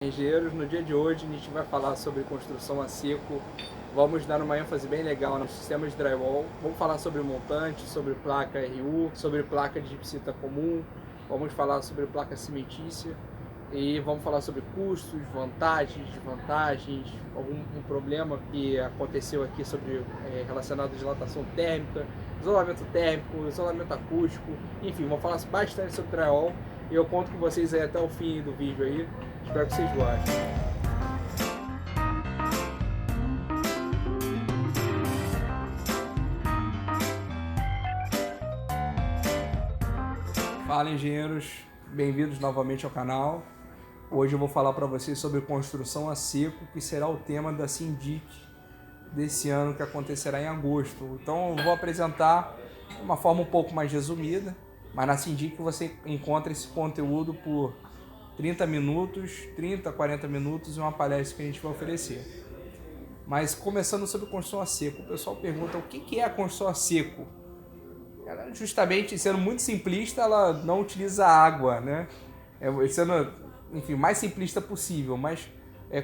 Engenheiros, no dia de hoje a gente vai falar sobre construção a seco. Vamos dar uma ênfase bem legal nos sistemas de drywall. Vamos falar sobre montante, sobre placa RU, sobre placa de gipsita comum. Vamos falar sobre placa cimentícia e vamos falar sobre custos, vantagens, desvantagens, algum problema que aconteceu aqui sobre relacionado à dilatação térmica, isolamento térmico, isolamento acústico, enfim, vamos falar bastante sobre drywall e eu conto com vocês aí até o fim do vídeo aí. Espero que vocês gostem. Fala, engenheiros, bem-vindos novamente ao canal. Hoje eu vou falar para vocês sobre construção a seco, que será o tema da Sindic desse ano, que acontecerá em agosto. Então eu vou apresentar de uma forma um pouco mais resumida, mas na Sindic você encontra esse conteúdo por 30 minutos, 30, 40 minutos e uma palestra que a gente vai oferecer. Mas começando sobre construção a seco, o pessoal pergunta o que é a construção a seco? Ela, justamente, sendo muito simplista, ela não utiliza água, né? Sendo, enfim, mais simplista possível, mas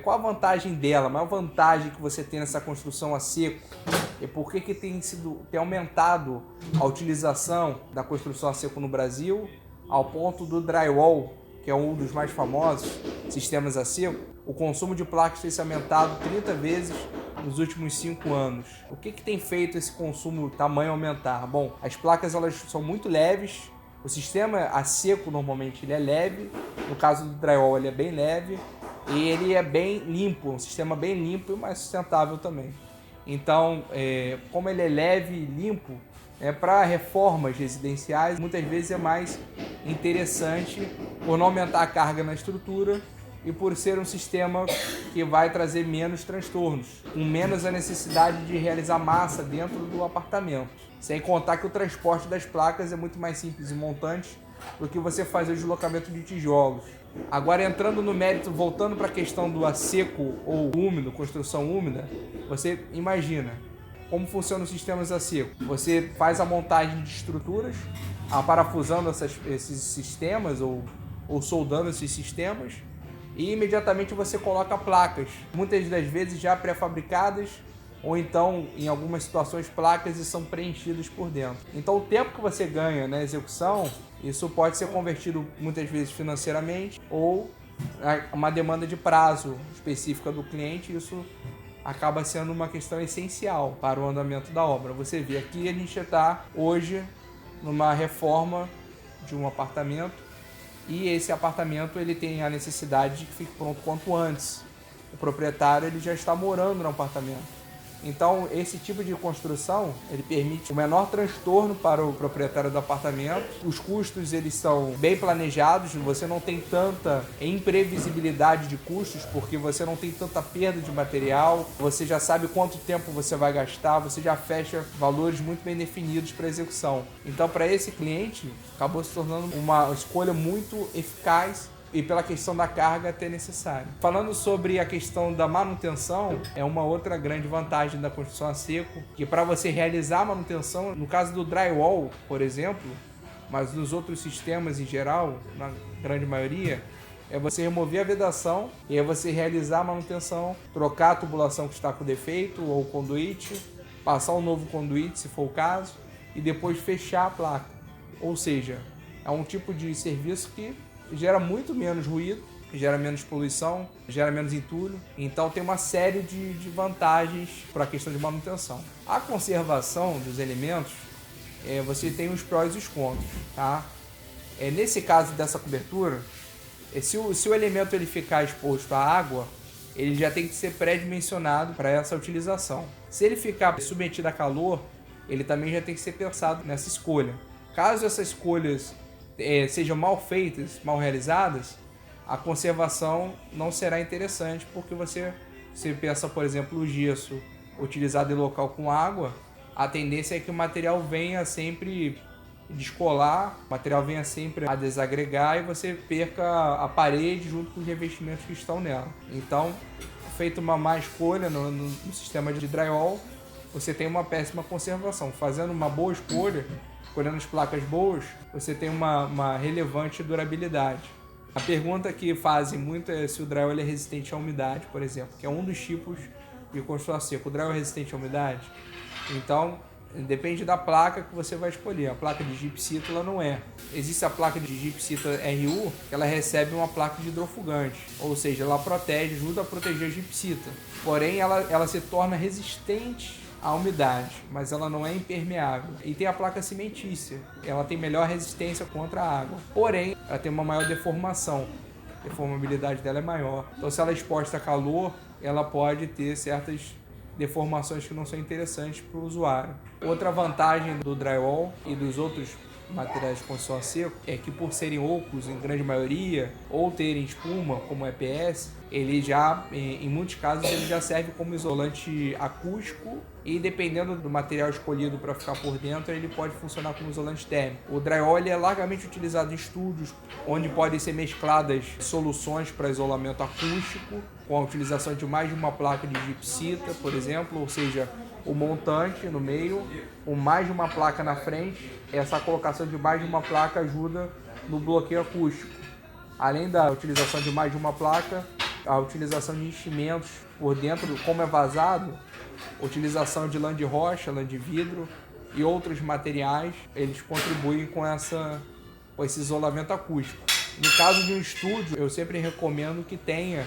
qual a vantagem dela? A maior vantagem que você tem nessa construção a seco é por que tem aumentado a utilização da construção a seco no Brasil, ao ponto do drywall, que é um dos mais famosos sistemas a seco, o consumo de placas tem se aumentado 30 vezes nos últimos 5 anos. O que tem feito esse consumo tamanho aumentar? Bom, as placas elas são muito leves, o sistema a seco normalmente ele é leve, no caso do drywall ele é bem leve, e ele é bem limpo, um sistema bem limpo e mais sustentável também. Então, como ele é leve e limpo, para reformas residenciais, muitas vezes é mais interessante por não aumentar a carga na estrutura e por ser um sistema que vai trazer menos transtornos, com menos a necessidade de realizar massa dentro do apartamento. Sem contar que o transporte das placas é muito mais simples e montante do que você fazer o deslocamento de tijolos. Agora, entrando no mérito, voltando para a questão do a seco ou úmido, construção úmida, você imagina como funcionam os sistemas a seco. Você faz a montagem de estruturas, parafusando esses sistemas ou soldando esses sistemas, e imediatamente você coloca placas, muitas das vezes já pré-fabricadas, ou então, em algumas situações, placas e são preenchidas por dentro. Então, o tempo que você ganha na execução, isso pode ser convertido muitas vezes financeiramente ou uma demanda de prazo específica do cliente. Isso acaba sendo uma questão essencial para o andamento da obra. Você vê aqui, a gente está hoje numa reforma de um apartamento e esse apartamento ele tem a necessidade de que fique pronto quanto antes. O proprietário ele já está morando no apartamento. Então, esse tipo de construção, ele permite o menor transtorno para o proprietário do apartamento. Os custos, eles são bem planejados, você não tem tanta imprevisibilidade de custos, porque você não tem tanta perda de material, você já sabe quanto tempo você vai gastar, você já fecha valores muito bem definidos para execução. Então, para esse cliente, acabou se tornando uma escolha muito eficaz e pela questão da carga até necessária. Falando sobre a questão da manutenção, é uma outra grande vantagem da construção a seco, que para você realizar a manutenção, no caso do drywall, por exemplo, mas nos outros sistemas em geral, na grande maioria, é você remover a vedação e é você realizar a manutenção, trocar a tubulação que está com defeito ou o conduíte, passar um novo conduíte, se for o caso, e depois fechar a placa. Ou seja, é um tipo de serviço que gera muito menos ruído, gera menos poluição, gera menos entulho. Então tem uma série de vantagens para a questão de manutenção. A conservação dos elementos, você tem os prós e os contras, tá? Nesse caso dessa cobertura, se o elemento ele ficar exposto à água, ele já tem que ser pré-dimensionado para essa utilização. Se ele ficar submetido a calor, ele também já tem que ser pensado nessa escolha. Caso essas escolhas sejam mal feitas, mal realizadas, a conservação não será interessante, porque você pensa, por exemplo, o gesso utilizado em local com água, a tendência é que o material venha sempre descolar, o material venha sempre a desagregar e você perca a parede junto com os revestimentos que estão nela. Então, feita uma má escolha no sistema de drywall, você tem uma péssima conservação. Fazendo uma boa escolha, escolhendo as placas boas, você tem uma relevante durabilidade. A pergunta que fazem muito é se o drywall é resistente à umidade, por exemplo, que é um dos tipos de construção a seco. O drywall é resistente à umidade? Então, depende da placa que você vai escolher. A placa de gipsita ela não é. Existe a placa de gipsita RU, que ela recebe uma placa de hidrofugante, ou seja, ela protege, ajuda a proteger a gipsita. Porém, ela se torna resistente à umidade, mas ela não é impermeável. E tem a placa cimentícia, ela tem melhor resistência contra a água. Porém, ela tem uma maior deformação. A deformabilidade dela é maior. Então, se ela é exposta a calor, ela pode ter certas deformações que não são interessantes para o usuário. Outra vantagem do drywall e dos outros materiais de construção a seco é que, por serem ocos em grande maioria ou terem espuma como EPS, ele já, em muitos casos, ele já serve como isolante acústico e, dependendo do material escolhido para ficar por dentro, ele pode funcionar como isolante térmico. O drywall ele é largamente utilizado em estúdios, onde podem ser mescladas soluções para isolamento acústico, com a utilização de mais de uma placa de gipsita, por exemplo, ou seja, o montante no meio, com mais de uma placa na frente. Essa colocação de mais de uma placa ajuda no bloqueio acústico. Além da utilização de mais de uma placa, a utilização de enchimentos por dentro, como é vazado, utilização de lã de rocha, lã de vidro e outros materiais, eles contribuem com esse isolamento acústico. No caso de um estúdio, eu sempre recomendo que tenha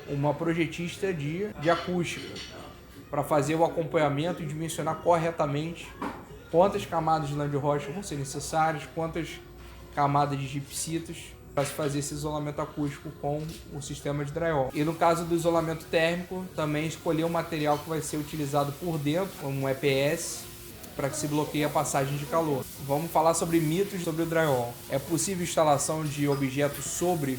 uma projetista de acústica para fazer o acompanhamento e dimensionar corretamente quantas camadas de lã de rocha vão ser necessárias, quantas camadas de gipsitas para se fazer esse isolamento acústico com o sistema de drywall. E no caso do isolamento térmico, também escolher um material que vai ser utilizado por dentro, como um EPS, para que se bloqueie a passagem de calor. Vamos falar sobre mitos sobre o drywall. É possível instalação de objetos sobre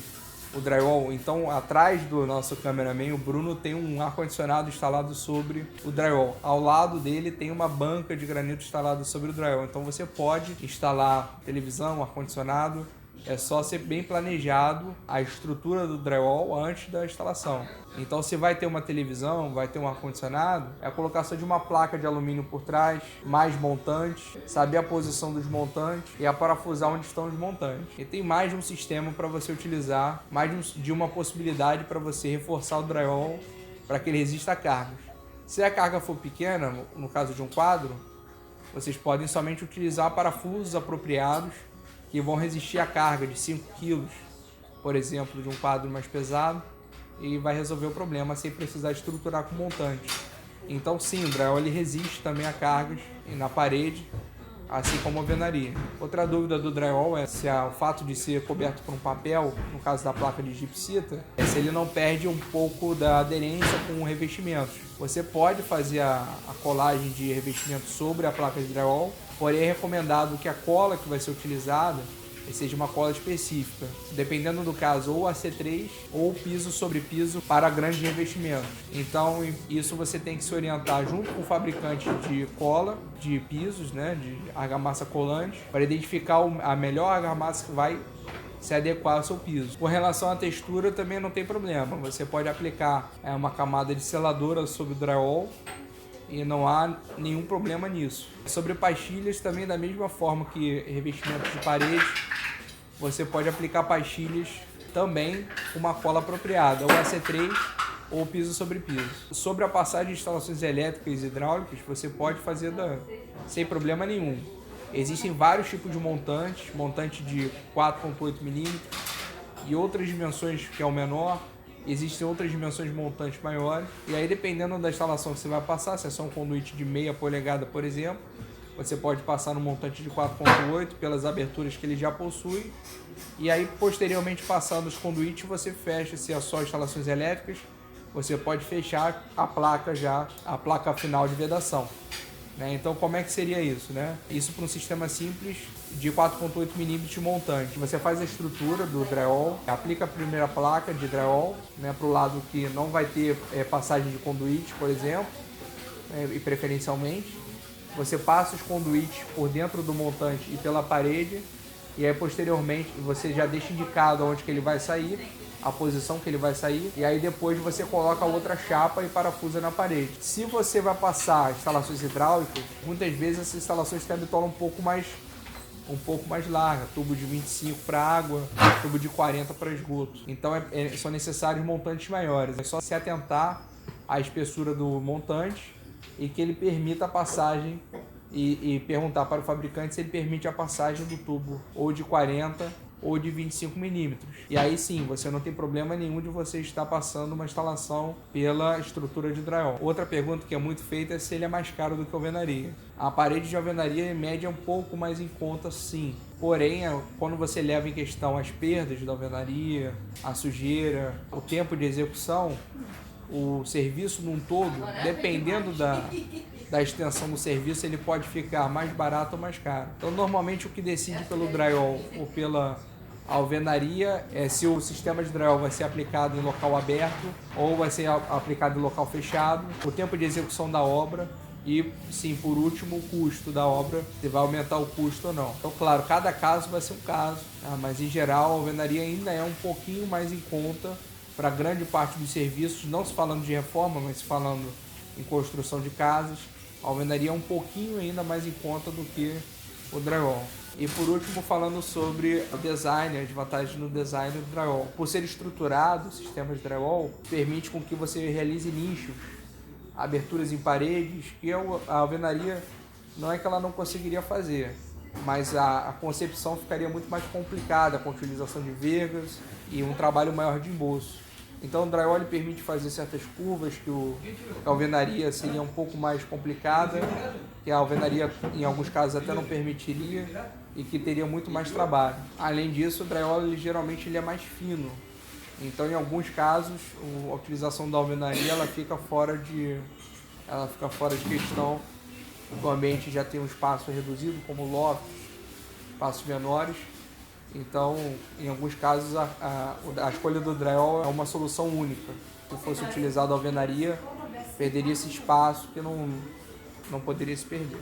o drywall? Então, atrás do nosso cameraman, o Bruno, tem um ar-condicionado instalado sobre o drywall. Ao lado dele tem uma banca de granito instalada sobre o drywall. Então, você pode instalar televisão, ar-condicionado. É só ser bem planejado a estrutura do drywall antes da instalação. Então, se vai ter uma televisão, vai ter um ar-condicionado, é a colocação de uma placa de alumínio por trás, mais montantes, saber a posição dos montantes e a parafusar onde estão os montantes. E tem mais de um sistema para você utilizar, mais de uma possibilidade para você reforçar o drywall para que ele resista a cargas. Se a carga for pequena, no caso de um quadro, vocês podem somente utilizar parafusos apropriados que vão resistir à carga de 5 kg, por exemplo, de um quadro mais pesado, e vai resolver o problema sem precisar estruturar com montante. Então sim, o drywall ele resiste também a cargas na parede, assim como a alvenaria. Outra dúvida do drywall é se o fato de ser coberto por um papel, no caso da placa de gipsita, é se ele não perde um pouco da aderência com o revestimento. Você pode fazer a colagem de revestimento sobre a placa de drywall, porém é recomendado que a cola que vai ser utilizada seja uma cola específica, dependendo do caso, ou AC3 ou piso sobre piso para grandes revestimentos. Então, isso você tem que se orientar junto com o fabricante de cola, de pisos, né, de argamassa colante, para identificar a melhor argamassa que vai se adequar ao seu piso. Com relação à textura, também não tem problema. Você pode aplicar uma camada de seladora sobre o drywall e não há nenhum problema nisso. Sobre pastilhas, também da mesma forma que revestimentos de parede, você pode aplicar pastilhas também com uma cola apropriada, ou AC3 ou piso sobre piso. Sobre a passagem de instalações elétricas e hidráulicas, você pode fazer sem problema nenhum. Existem vários tipos de montantes, montante de 4,8 mm e outras dimensões que é o menor. Existem outras dimensões de montantes maiores. E aí, dependendo da instalação que você vai passar, se é só um conduíte de meia polegada, por exemplo, você pode passar no montante de 4,8 pelas aberturas que ele já possui. E aí, posteriormente, passando os conduítes, você fecha, se é só instalações elétricas, você pode fechar a placa final de vedação. Então, como é que seria isso? Isso para um sistema simples de 4,8 mm de montante. Você faz a estrutura do drywall, aplica a primeira placa de drywall para o lado que não vai ter passagem de conduíte, por exemplo, e preferencialmente. Você passa os conduítes por dentro do montante e pela parede, e aí posteriormente você já deixa indicado onde que ele vai sair, a posição que ele vai sair, e aí depois você coloca outra chapa e parafusa na parede. Se você vai passar instalações hidráulicas, muitas vezes essas instalações têm a bitola um pouco mais um pouco mais larga, tubo de 25 para água, tubo de 40 para esgoto. Então são necessários montantes maiores. É só se atentar à espessura do montante e que ele permita a passagem e perguntar para o fabricante se ele permite a passagem do tubo ou de 40 ou de 25 milímetros. E aí sim, você não tem problema nenhum de você estar passando uma instalação pela estrutura de drywall. Outra pergunta que é muito feita é se ele é mais caro do que a alvenaria. A parede de alvenaria em média é um pouco mais em conta, sim. Porém, quando você leva em questão as perdas da alvenaria, a sujeira, o tempo de execução, o serviço num todo, dependendo da extensão do serviço, ele pode ficar mais barato ou mais caro. Então, normalmente, o que decide pelo drywall ou pela alvenaria é se o sistema de drywall vai ser aplicado em local aberto ou vai ser aplicado em local fechado, o tempo de execução da obra e, sim, por último, o custo da obra, se vai aumentar o custo ou não. Então, claro, cada caso vai ser um caso, tá? Mas, em geral, a alvenaria ainda é um pouquinho mais em conta para grande parte dos serviços, não se falando de reforma, mas se falando em construção de casas. A alvenaria é um pouquinho ainda mais em conta do que o drywall. E por último, falando sobre o design, as vantagens no design do drywall. Por ser estruturado, o sistema de drywall permite com que você realize nichos, aberturas em paredes, que a alvenaria não é que ela não conseguiria fazer, mas a concepção ficaria muito mais complicada com a utilização de vergas e um trabalho maior de embolso. Então o drywall permite fazer certas curvas que a alvenaria seria um pouco mais complicada, que a alvenaria em alguns casos até não permitiria e que teria muito mais trabalho. Além disso, o drywall geralmente ele é mais fino. Então em alguns casos a utilização da alvenaria ela fica fora de questão. O ambiente já tem um espaço reduzido, como lofts, espaços menores. Então, em alguns casos, a escolha do drywall é uma solução única. Se fosse utilizado a alvenaria, perderia esse espaço que não poderia se perder.